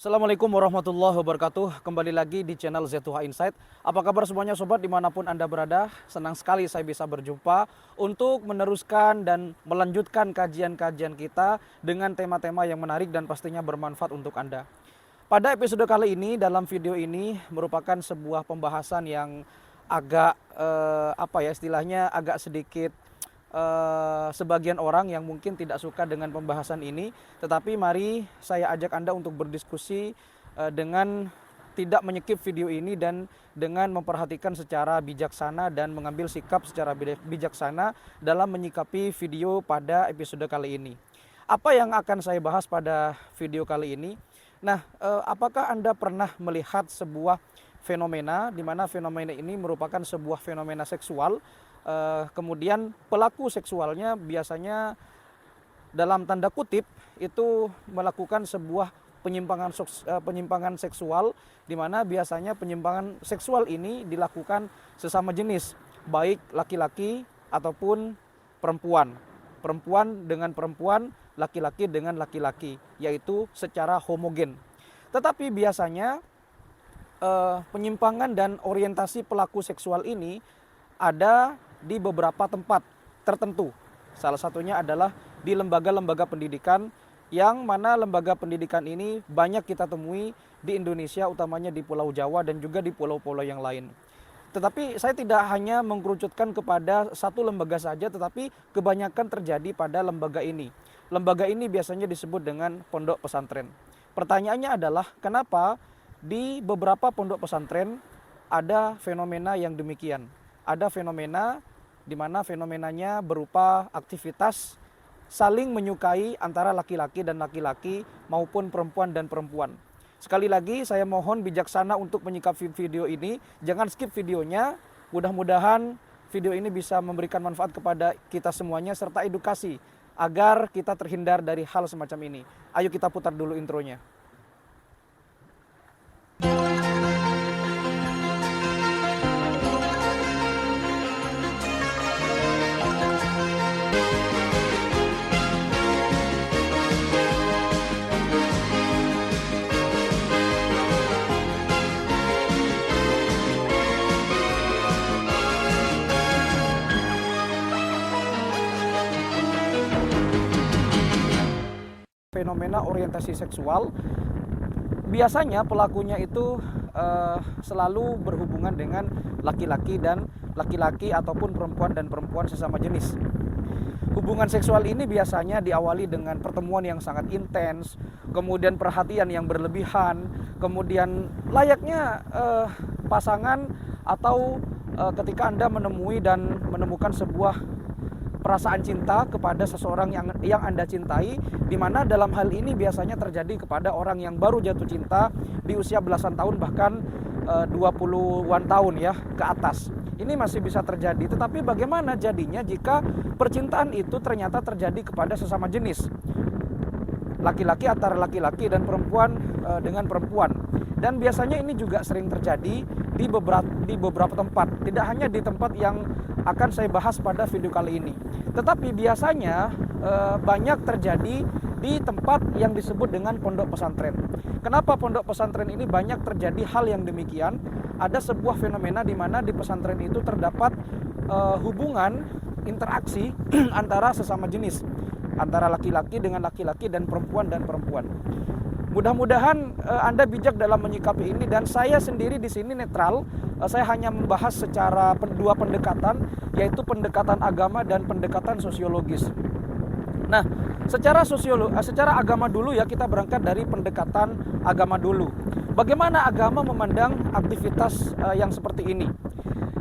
Assalamualaikum warahmatullahi wabarakatuh. Kembali lagi di channel Z2H Insight. Apa kabar semuanya sobat dimanapun Anda berada? Senang sekali saya bisa berjumpa untuk meneruskan dan melanjutkan kajian-kajian kita dengan tema-tema yang menarik dan pastinya bermanfaat untuk Anda. Pada episode kali ini, dalam video ini merupakan sebuah pembahasan yang agak istilahnya agak sedikit sebagian orang yang mungkin tidak suka dengan pembahasan ini, tetapi mari saya ajak Anda untuk berdiskusi dengan tidak menyekip video ini dan dengan memperhatikan secara bijaksana dan mengambil sikap secara bijaksana dalam menyikapi video pada episode kali ini. Apa yang akan saya bahas pada video kali ini? Nah, apakah Anda pernah melihat sebuah fenomena di mana fenomena ini merupakan sebuah fenomena seksual? Kemudian pelaku seksualnya biasanya dalam tanda kutip itu melakukan sebuah penyimpangan seksual, di mana biasanya penyimpangan seksual ini dilakukan sesama jenis, baik laki-laki ataupun perempuan, perempuan dengan perempuan, laki-laki dengan laki-laki, yaitu secara homogen. Tetapi biasanya penyimpangan dan orientasi pelaku seksual ini ada di beberapa tempat tertentu. Salah satunya adalah di lembaga-lembaga pendidikan, yang mana lembaga pendidikan ini banyak kita temui di Indonesia, utamanya di Pulau Jawa dan juga di pulau-pulau yang lain. Tetapi saya tidak hanya mengkerucutkan kepada satu lembaga saja, tetapi kebanyakan terjadi pada lembaga ini. Lembaga ini biasanya disebut dengan pondok pesantren. Pertanyaannya adalah kenapa di beberapa pondok pesantren ada fenomena yang demikian? Ada fenomena di mana fenomenanya berupa aktivitas saling menyukai antara laki-laki dan laki-laki maupun perempuan dan perempuan. Sekali lagi saya mohon bijaksana untuk menyikapi video ini. Jangan skip videonya. Mudah-mudahan video ini bisa memberikan manfaat kepada kita semuanya serta edukasi agar kita terhindar dari hal semacam ini. Ayo kita putar dulu intronya. Fenomena orientasi seksual, biasanya pelakunya itu selalu berhubungan dengan laki-laki dan laki-laki ataupun perempuan dan perempuan sesama jenis. Hubungan seksual ini biasanya diawali dengan pertemuan yang sangat intens, kemudian perhatian yang berlebihan, kemudian layaknya pasangan atau ketika Anda menemui dan menemukan sebuah perasaan cinta kepada seseorang yang Anda cintai, di mana dalam hal ini biasanya terjadi kepada orang yang baru jatuh cinta di usia belasan tahun, bahkan 20-an tahun ya ke atas. Ini masih bisa terjadi, tetapi bagaimana jadinya jika percintaan itu ternyata terjadi kepada sesama jenis? Laki-laki antara laki-laki dan perempuan dengan perempuan. Dan biasanya ini juga sering terjadi di beberapa tempat, tidak hanya di tempat yang akan saya bahas pada video kali ini, tetapi biasanya banyak terjadi di tempat yang disebut dengan pondok pesantren. Kenapa pondok pesantren ini banyak terjadi hal yang demikian? Ada sebuah fenomena di mana di pesantren itu terdapat hubungan interaksi antara sesama jenis, antara laki-laki dengan laki-laki dan perempuan. Mudah-mudahan Anda bijak dalam menyikapi ini, dan saya sendiri di sini netral. Saya hanya membahas secara dua pendekatan, yaitu pendekatan agama dan pendekatan sosiologis. Nah, secara agama dulu ya, kita berangkat dari pendekatan agama dulu. Bagaimana agama memandang aktivitas yang seperti ini?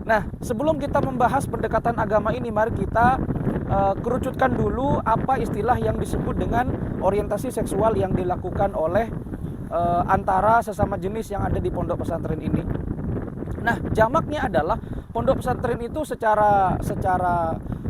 Nah, sebelum kita membahas pendekatan agama ini, mari kita kerucutkan dulu apa istilah yang disebut dengan orientasi seksual yang dilakukan oleh antara sesama jenis yang ada di pondok pesantren ini. Nah, jamaknya adalah pondok pesantren itu secara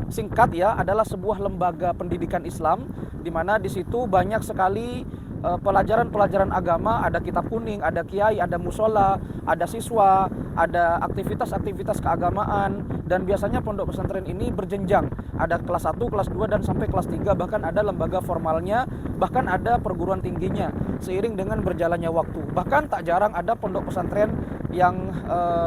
singkat ya adalah sebuah lembaga pendidikan Islam, di mana di situ banyak sekali pelajaran-pelajaran agama, ada kitab kuning, ada kiai, ada musola, ada siswa, ada aktivitas-aktivitas keagamaan, dan biasanya pondok pesantren ini berjenjang. Ada kelas 1, kelas 2, dan sampai kelas 3, bahkan ada lembaga formalnya, bahkan ada perguruan tingginya seiring dengan berjalannya waktu. Bahkan tak jarang ada pondok pesantren yang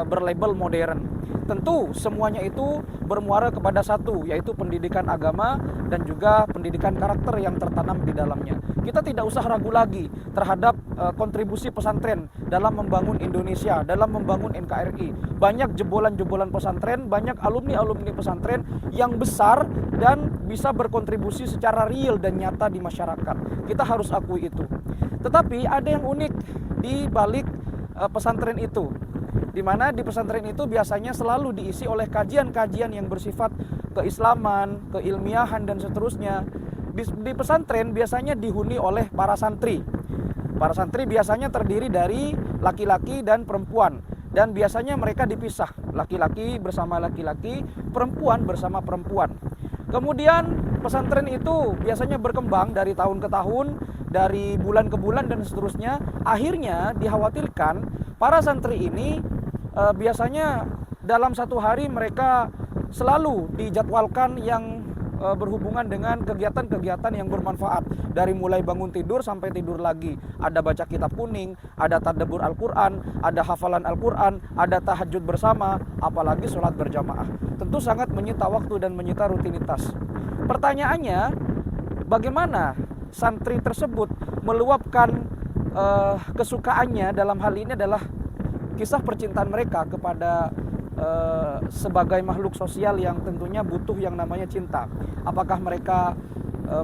berlabel modern. Tentu semuanya itu bermuara kepada satu, yaitu pendidikan agama dan juga pendidikan karakter yang tertanam di dalamnya. Kita tidak usah ragu lagi terhadap kontribusi pesantren dalam membangun Indonesia, dalam membangun NKRI. Banyak jebolan-jebolan pesantren, banyak alumni-alumni pesantren yang besar dan bisa berkontribusi secara real dan nyata di masyarakat. Kita harus akui itu. Tetapi ada yang unik di balik pesantren itu, di mana di pesantren itu biasanya selalu diisi oleh kajian-kajian yang bersifat keislaman, keilmiahan, dan seterusnya. Di pesantren biasanya dihuni oleh para santri. Para santri biasanya terdiri dari laki-laki dan perempuan, dan biasanya mereka dipisah, laki-laki bersama laki-laki, perempuan bersama perempuan. Kemudian pesantren itu biasanya berkembang dari tahun ke tahun, dari bulan ke bulan, dan seterusnya. Akhirnya dikhawatirkan para santri ini biasanya dalam satu hari mereka selalu dijadwalkan yang berhubungan dengan kegiatan-kegiatan yang bermanfaat. Dari mulai bangun tidur sampai tidur lagi. Ada baca kitab kuning, ada tadabbur Al-Quran, ada hafalan Al-Quran, ada tahajud bersama, apalagi sholat berjamaah. Tentu sangat menyita waktu dan menyita rutinitas. Pertanyaannya, bagaimana santri tersebut meluapkan kesukaannya? Dalam hal ini adalah kisah percintaan mereka kepada sebagai makhluk sosial yang tentunya butuh yang namanya cinta. Apakah mereka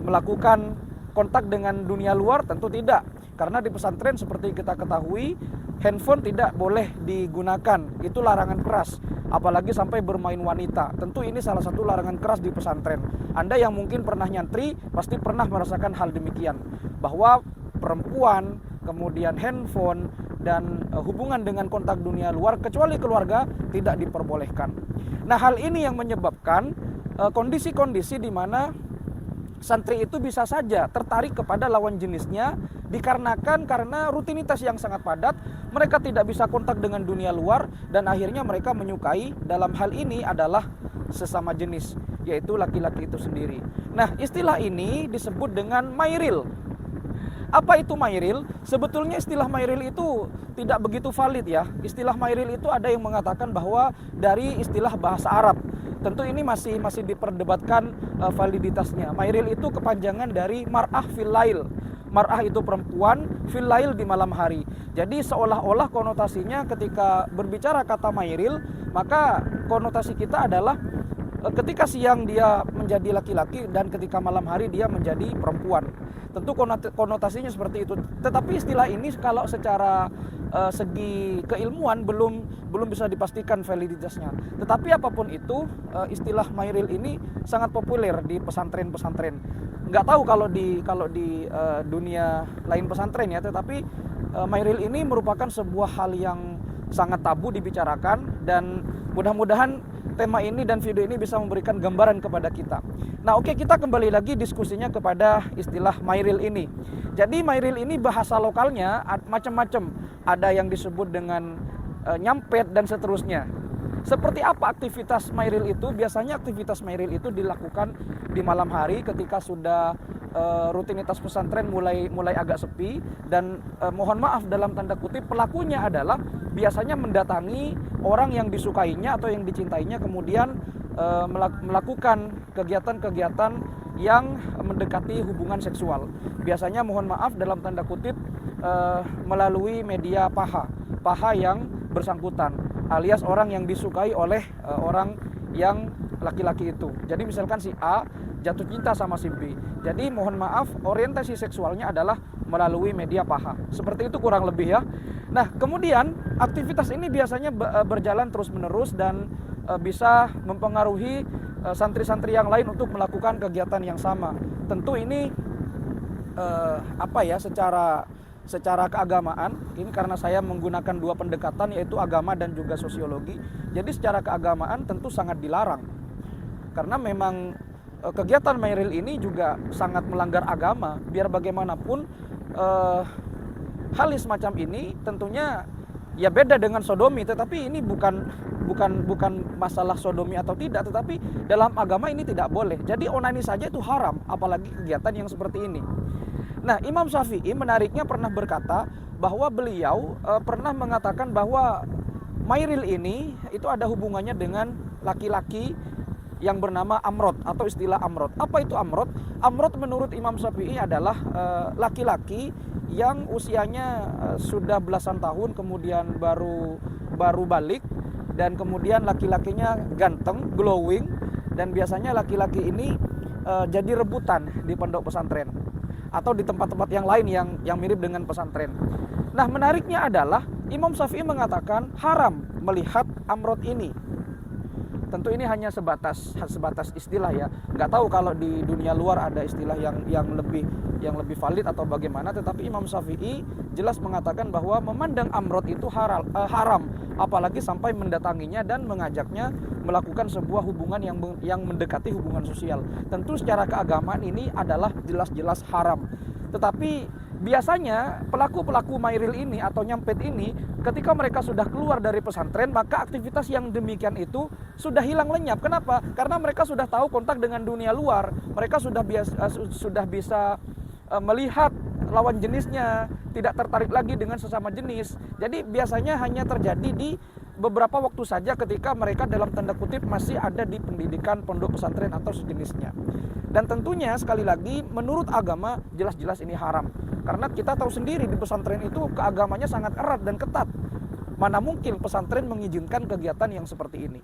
melakukan kontak dengan dunia luar? Tentu tidak, karena di pesantren seperti kita ketahui, handphone tidak boleh digunakan, itu larangan keras. Apalagi sampai bermain wanita, tentu ini salah satu larangan keras di pesantren. Anda yang mungkin pernah nyantri pasti pernah merasakan hal demikian, bahwa perempuan, kemudian handphone, dan hubungan dengan kontak dunia luar kecuali keluarga tidak diperbolehkan. Nah, hal ini yang menyebabkan kondisi-kondisi di mana santri itu bisa saja tertarik kepada lawan jenisnya dikarenakan karena rutinitas yang sangat padat, mereka tidak bisa kontak dengan dunia luar, dan akhirnya mereka menyukai dalam hal ini adalah sesama jenis, yaitu laki-laki itu sendiri. Nah, istilah ini disebut dengan mairil. Apa itu mairil? Sebetulnya istilah mairil itu tidak begitu valid ya. Istilah mairil itu ada yang mengatakan bahwa dari istilah bahasa Arab. Tentu ini masih diperdebatkan validitasnya. Mairil itu kepanjangan dari mar'ah fil lail. Mar'ah itu perempuan, fil lail di malam hari. Jadi seolah-olah konotasinya ketika berbicara kata mairil, maka konotasi kita adalah ketika siang dia menjadi laki-laki dan ketika malam hari dia menjadi perempuan. Tentu konotasinya seperti itu. Tetapi istilah ini kalau secara segi keilmuan belum bisa dipastikan validitasnya. Tetapi apapun itu, istilah mairil ini sangat populer di pesantren-pesantren. Nggak tahu kalau di dunia lain pesantren ya, tetapi mairil ini merupakan sebuah hal yang sangat tabu dibicarakan, dan mudah-mudahan tema ini dan video ini bisa memberikan gambaran kepada kita. Nah, oke, kita kembali lagi diskusinya kepada istilah mairil ini. Jadi mairil ini bahasa lokalnya macam-macam. Ada yang disebut dengan nyampet dan seterusnya. Seperti apa aktivitas mairil itu? Biasanya aktivitas mairil itu dilakukan di malam hari ketika sudah rutinitas pesantren mulai agak sepi, dan mohon maaf dalam tanda kutip, pelakunya adalah biasanya mendatangi orang yang disukainya atau yang dicintainya, kemudian melakukan kegiatan-kegiatan yang mendekati hubungan seksual. Biasanya mohon maaf dalam tanda kutip melalui media paha yang bersangkutan, alias orang yang disukai oleh orang yang laki-laki itu. Jadi misalkan si A jatuh cinta sama si B. Jadi mohon maaf, orientasi seksualnya adalah melalui media paha. Seperti itu kurang lebih ya. Nah, kemudian aktivitas ini biasanya berjalan terus-menerus dan bisa mempengaruhi santri-santri yang lain untuk melakukan kegiatan yang sama. Tentu ini secara keagamaan, ini karena saya menggunakan dua pendekatan, yaitu agama dan juga sosiologi. Jadi secara keagamaan tentu sangat dilarang. Karena memang kegiatan Mairil ini juga sangat melanggar agama. Biar bagaimanapun hal yang semacam ini tentunya ya beda dengan sodomi, tetapi ini bukan masalah sodomi atau tidak, tetapi dalam agama ini tidak boleh. Jadi onani saja itu haram, apalagi kegiatan yang seperti ini. Nah, Imam Syafi'i menariknya pernah berkata bahwa beliau pernah mengatakan bahwa Mairil ini itu ada hubungannya dengan laki-laki yang bernama Amrod atau istilah Amrod. Apa itu Amrod? Amrod menurut Imam Syafi'i adalah laki-laki yang usianya sudah belasan tahun kemudian baru balik, dan kemudian laki-lakinya ganteng, glowing, dan biasanya laki-laki ini jadi rebutan di pondok pesantren atau di tempat-tempat yang lain yang mirip dengan pesantren. Nah, menariknya adalah Imam Syafi'i mengatakan haram melihat Amrod ini. Tentu ini hanya sebatas istilah ya. Nggak tahu kalau di dunia luar ada istilah yang lebih valid atau bagaimana. Tetapi Imam Syafi'i jelas mengatakan bahwa memandang Amrod itu haram, apalagi sampai mendatanginya dan mengajaknya melakukan sebuah hubungan yang mendekati hubungan sosial. Tentu secara keagamaan ini adalah jelas-jelas haram. Tetapi biasanya pelaku-pelaku Mairil ini atau nyampet ini ketika mereka sudah keluar dari pesantren, maka aktivitas yang demikian itu sudah hilang lenyap. Kenapa? Karena mereka sudah tahu kontak dengan dunia luar. Mereka sudah bisa melihat lawan jenisnya, tidak tertarik lagi dengan sesama jenis. Jadi biasanya hanya terjadi di beberapa waktu saja ketika mereka dalam tanda kutip masih ada di pendidikan pondok pesantren atau sejenisnya. Dan tentunya sekali lagi menurut agama jelas-jelas ini haram. Karena kita tahu sendiri di pesantren itu keagamanya sangat erat dan ketat. Mana mungkin pesantren mengizinkan kegiatan yang seperti ini.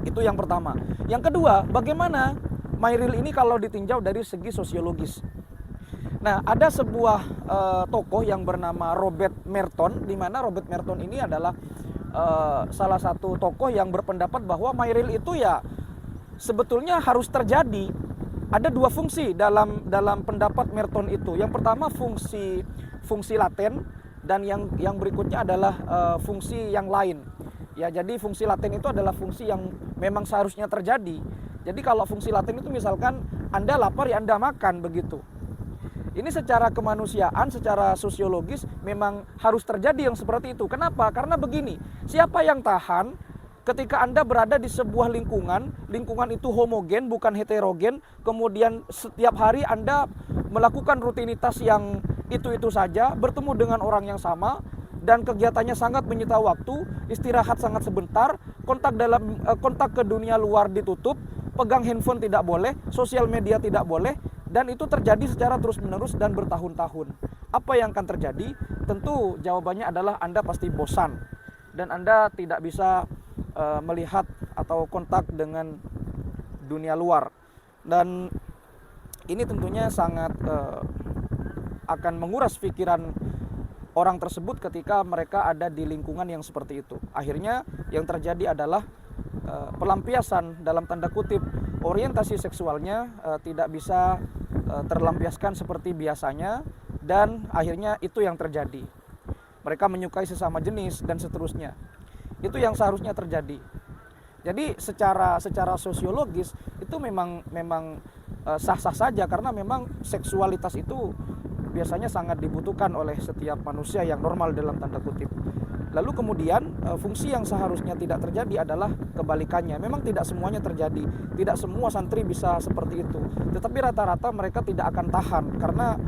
Itu yang pertama. Yang kedua, bagaimana Mairil ini kalau ditinjau dari segi sosiologis. Nah, ada sebuah tokoh yang bernama Robert Merton, di mana Robert Merton ini adalah salah satu tokoh yang berpendapat bahwa Mairil itu ya sebetulnya harus terjadi. Ada dua fungsi dalam pendapat Merton itu. Yang pertama fungsi laten, dan yang berikutnya adalah fungsi yang lain. Ya, jadi fungsi laten itu adalah fungsi yang memang seharusnya terjadi. Jadi kalau fungsi laten itu misalkan Anda lapar ya Anda makan, begitu. Ini secara kemanusiaan, secara sosiologis memang harus terjadi yang seperti itu. Kenapa? Karena begini, siapa yang tahan ketika Anda berada di sebuah lingkungan itu homogen, bukan heterogen, kemudian setiap hari Anda melakukan rutinitas yang itu saja, bertemu dengan orang yang sama, dan kegiatannya sangat menyita waktu, istirahat sangat sebentar, kontak ke dunia luar ditutup, pegang handphone tidak boleh, sosial media tidak boleh, dan itu terjadi secara terus-menerus dan bertahun-tahun. Apa yang akan terjadi? Tentu jawabannya adalah Anda pasti bosan, dan Anda tidak bisa melihat atau kontak dengan dunia luar. Dan ini tentunya sangat akan menguras pikiran orang tersebut ketika mereka ada di lingkungan yang seperti itu. Akhirnya yang terjadi adalah pelampiasan dalam tanda kutip orientasi seksualnya tidak bisa terlampiaskan seperti biasanya, dan akhirnya itu yang terjadi. Mereka menyukai sesama jenis dan seterusnya. Itu yang seharusnya terjadi. Jadi secara sosiologis itu memang sah-sah saja, karena memang seksualitas itu biasanya sangat dibutuhkan oleh setiap manusia yang normal dalam tanda kutip. Lalu kemudian fungsi yang seharusnya tidak terjadi adalah kebalikannya. Memang tidak semuanya terjadi, tidak semua santri bisa seperti itu. Tetapi rata-rata mereka tidak akan tahan, karena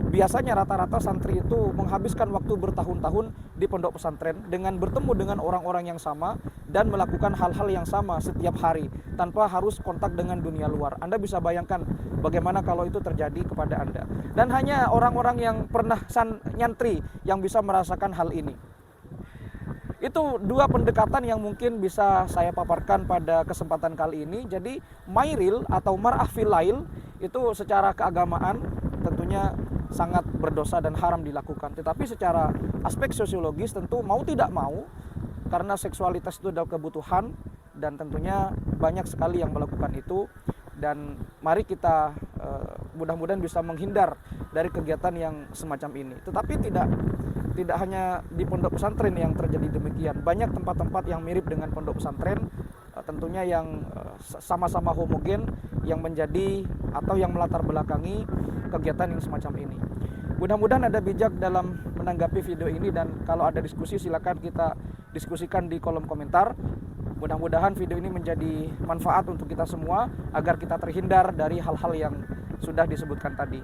biasanya rata-rata santri itu menghabiskan waktu bertahun-tahun di pondok pesantren dengan bertemu dengan orang-orang yang sama dan melakukan hal-hal yang sama setiap hari tanpa harus kontak dengan dunia luar. Anda bisa bayangkan bagaimana kalau itu terjadi kepada Anda. Dan hanya orang-orang yang pernah nyantri yang bisa merasakan hal ini. Itu dua pendekatan yang mungkin bisa saya paparkan pada kesempatan kali ini. Jadi Mairil atau mar'ah fil lail itu secara keagamaan tentunya sangat berdosa dan haram dilakukan. Tetapi secara aspek sosiologis tentu mau tidak mau, karena seksualitas itu adalah kebutuhan, dan tentunya banyak sekali yang melakukan itu. Dan mari kita mudah-mudahan bisa menghindar dari kegiatan yang semacam ini. Tetapi tidak hanya di pondok pesantren yang terjadi demikian. Banyak tempat-tempat yang mirip dengan pondok pesantren tentunya yang sama-sama homogen yang menjadi atau yang melatar belakangi kegiatan yang semacam ini. Mudah-mudahan Anda bijak dalam menanggapi video ini, dan kalau ada diskusi silakan kita diskusikan di kolom komentar. Mudah-mudahan video ini menjadi manfaat untuk kita semua agar kita terhindar dari hal-hal yang sudah disebutkan tadi.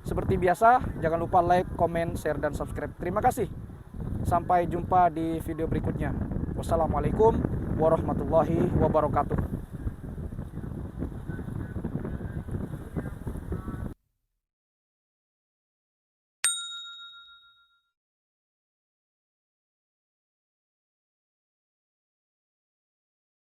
Seperti biasa, jangan lupa like, komen, share, dan subscribe. Terima kasih. Sampai jumpa di video berikutnya. Wassalamualaikum warahmatullahi wabarakatuh.